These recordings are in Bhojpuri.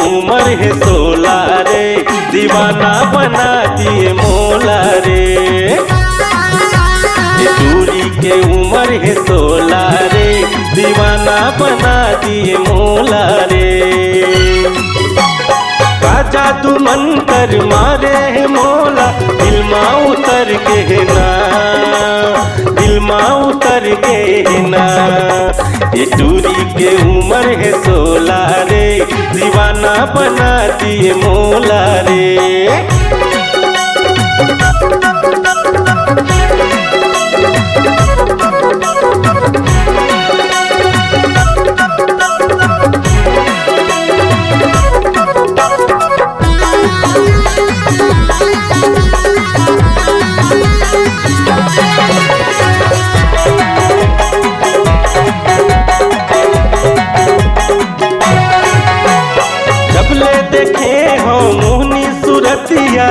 उम्र है 16 रे, दीवाना बना दिए मोला रे। दूरी के उम्र है 16 रे, दीवाना बना दिए मोला रे। का जादू मंतर मारे है मोला, दिल मा उतर के है ना, दिल मा उतर के है ना। ये दूरी के उम्र है 16 रे, दीवाना बना दिए मोला रे। देखे हो मोहनी सूरतिया,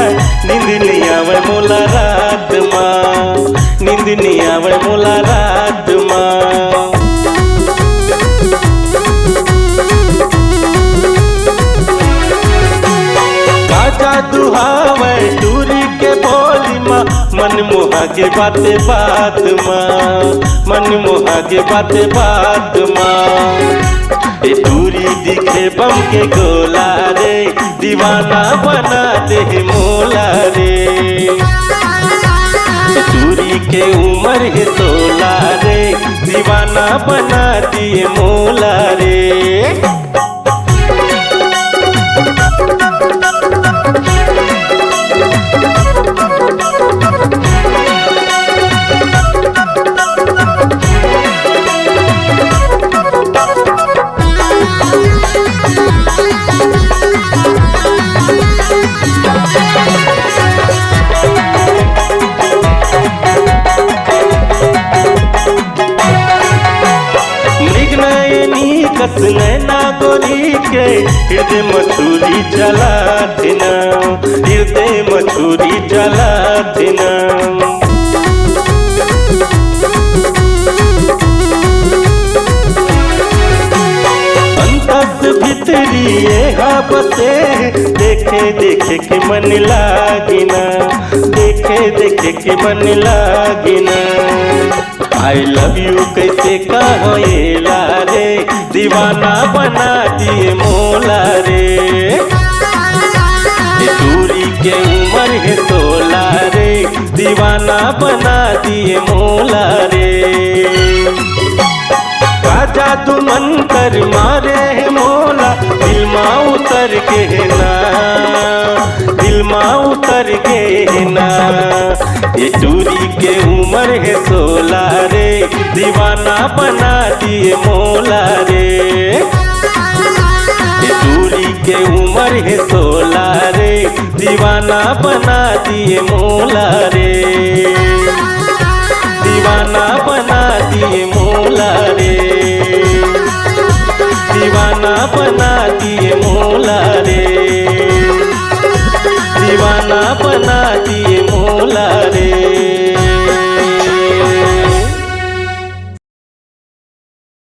नींद नहीं आवे मोला रात माँ, नींद नहीं आवे मोला रात माँ। का जादू हावे दूरी के बोली माँ, मन मोहा के बाते बात माँ, मन मोहा के बाते बात माँ। ए दूरी दिखे बम के गोला रे, दीवाना बना दे मोला रे। दूरी के उम्र है 16 रे, दीवाना बना दिए मोला रे। कस नैना गोरी के हृदय मथुरी चला थिना, हृदय मथुरी चला थिना। अंतस भीतरी ये बसे, देखे देखे के मन लागिना, देखे देखे के मन लागिना। आई लव यू कैसे कहेला रे, दीवाना बना दिए मोला रे। दूरी के उम्र है 16 रे, दीवाना बना दिए मोला रे। का जादू मंतर मारे है मोला, दिल मा उतर के है ना, दिल मा उतर के है ना। ये दूरी के उम्र है 16 रे, दीवाना बना दिए मोला रे। ये दूरी के उम्र है 16 रे, दीवाना बना दिए मोला रे, दीवाना बना दिए मोला रे, दीवाना बना